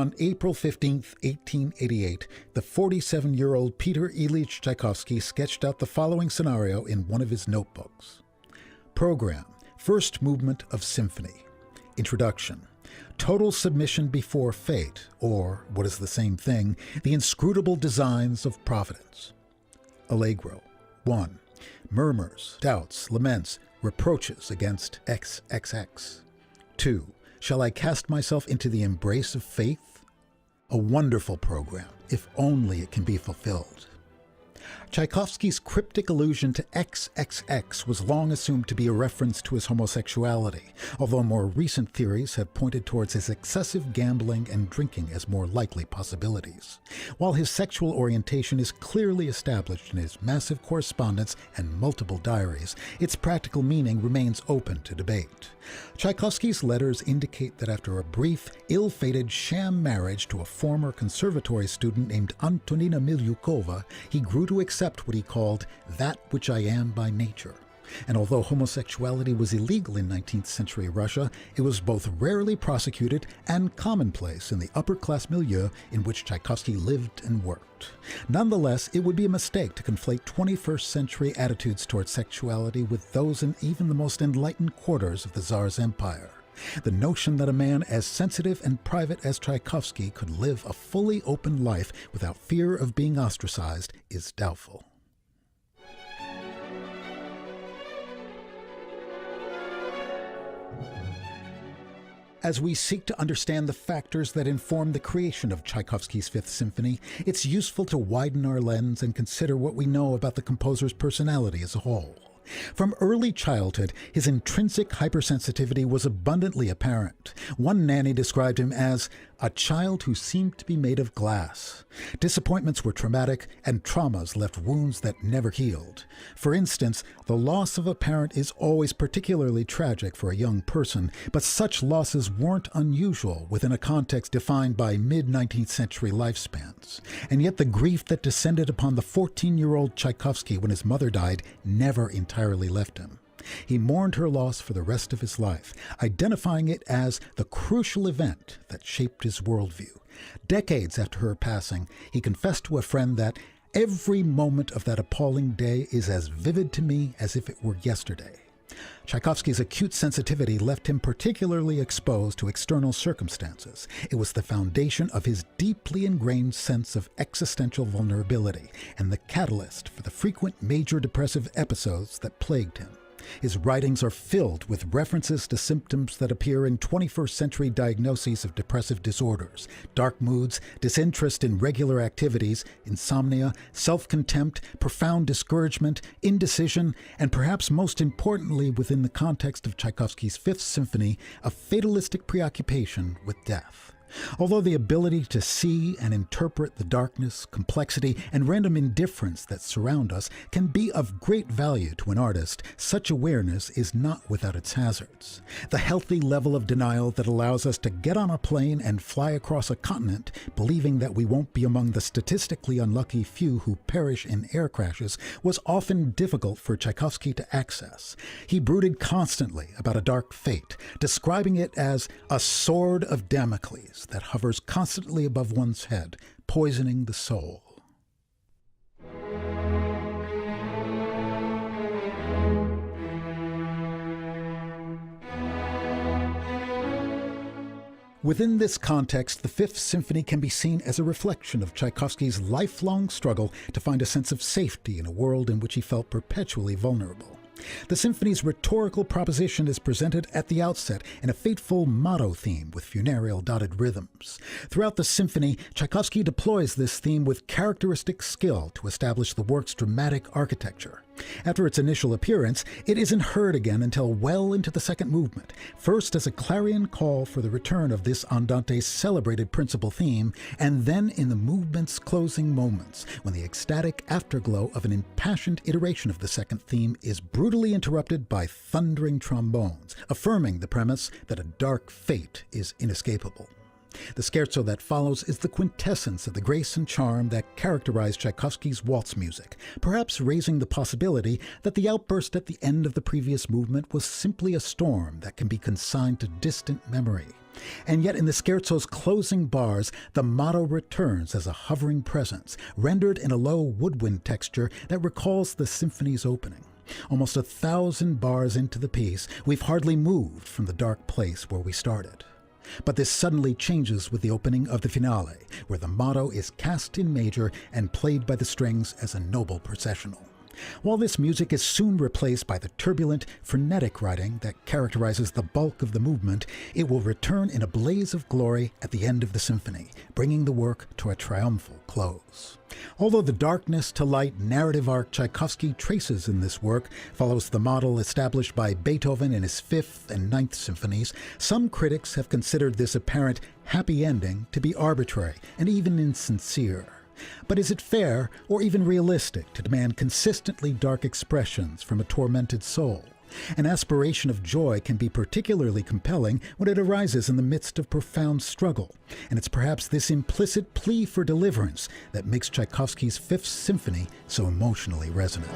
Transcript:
On April 15, 1888, the 47-year-old Peter Ilyich Tchaikovsky sketched out the following scenario in one of his notebooks. Program, first movement of symphony. Introduction. Total submission before fate, or, what is the same thing, the inscrutable designs of Providence. Allegro. 1. Murmurs, doubts, laments, reproaches against XXX. 2. Shall I cast myself into the embrace of faith? A wonderful program, if only it can be fulfilled. Tchaikovsky's cryptic allusion to XXX was long assumed to be a reference to his homosexuality, although more recent theories have pointed towards his excessive gambling and drinking as more likely possibilities. While his sexual orientation is clearly established in his massive correspondence and multiple diaries, its practical meaning remains open to debate. Tchaikovsky's letters indicate that after a brief, ill-fated sham marriage to a former conservatory student named Antonina Milyukova, he grew to accept what he called that which I am by nature. And although homosexuality was illegal in 19th century Russia, it was both rarely prosecuted and commonplace in the upper-class milieu in which Tchaikovsky lived and worked. Nonetheless, it would be a mistake to conflate 21st century attitudes towards sexuality with those in even the most enlightened quarters of the Tsar's empire. The notion that a man as sensitive and private as Tchaikovsky could live a fully open life without fear of being ostracized is doubtful. As we seek to understand the factors that inform the creation of Tchaikovsky's Fifth Symphony, it's useful to widen our lens and consider what we know about the composer's personality as a whole. From early childhood, his intrinsic hypersensitivity was abundantly apparent. One nanny described him as a child who seemed to be made of glass. Disappointments were traumatic, and traumas left wounds that never healed. For instance, the loss of a parent is always particularly tragic for a young person, but such losses weren't unusual within a context defined by mid-19th century lifespans. And yet the grief that descended upon the 14-year-old Tchaikovsky when his mother died never entirely left him. He mourned her loss for the rest of his life, identifying it as the crucial event that shaped his worldview. Decades after her passing, he confessed to a friend that every moment of that appalling day is as vivid to me as if it were yesterday. Tchaikovsky's acute sensitivity left him particularly exposed to external circumstances. It was the foundation of his deeply ingrained sense of existential vulnerability and the catalyst for the frequent major depressive episodes that plagued him. His writings are filled with references to symptoms that appear in 21st century diagnoses of depressive disorders: dark moods, disinterest in regular activities, insomnia, self-contempt, profound discouragement, indecision, and perhaps most importantly within the context of Tchaikovsky's Fifth Symphony, a fatalistic preoccupation with death. Although the ability to see and interpret the darkness, complexity, and random indifference that surround us can be of great value to an artist, such awareness is not without its hazards. The healthy level of denial that allows us to get on a plane and fly across a continent, believing that we won't be among the statistically unlucky few who perish in air crashes, was often difficult for Tchaikovsky to access. He brooded constantly about a dark fate, describing it as a sword of Damocles that hovers constantly above one's head, poisoning the soul. Within this context, the Fifth Symphony can be seen as a reflection of Tchaikovsky's lifelong struggle to find a sense of safety in a world in which he felt perpetually vulnerable. The symphony's rhetorical proposition is presented at the outset in a fateful motto theme with funereal dotted rhythms. Throughout the symphony, Tchaikovsky deploys this theme with characteristic skill to establish the work's dramatic architecture. After its initial appearance, it isn't heard again until well into the second movement, first as a clarion call for the return of this Andante's celebrated principal theme, and then in the movement's closing moments, when the ecstatic afterglow of an impassioned iteration of the second theme is brutally interrupted by thundering trombones, affirming the premise that a dark fate is inescapable. The scherzo that follows is the quintessence of the grace and charm that characterized Tchaikovsky's waltz music, perhaps raising the possibility that the outburst at the end of the previous movement was simply a storm that can be consigned to distant memory. And yet in the scherzo's closing bars, the motto returns as a hovering presence, rendered in a low woodwind texture that recalls the symphony's opening. Almost 1,000 bars into the piece, we've hardly moved from the dark place where we started. But this suddenly changes with the opening of the finale, where the motto is cast in major and played by the strings as a noble processional. While this music is soon replaced by the turbulent, frenetic writing that characterizes the bulk of the movement, it will return in a blaze of glory at the end of the symphony, bringing the work to a triumphal close. Although the darkness to light narrative arc Tchaikovsky traces in this work follows the model established by Beethoven in his Fifth and Ninth Symphonies, some critics have considered this apparent happy ending to be arbitrary and even insincere. But is it fair or even realistic to demand consistently dark expressions from a tormented soul? An aspiration of joy can be particularly compelling when it arises in the midst of profound struggle, and it's perhaps this implicit plea for deliverance that makes Tchaikovsky's Fifth Symphony so emotionally resonant.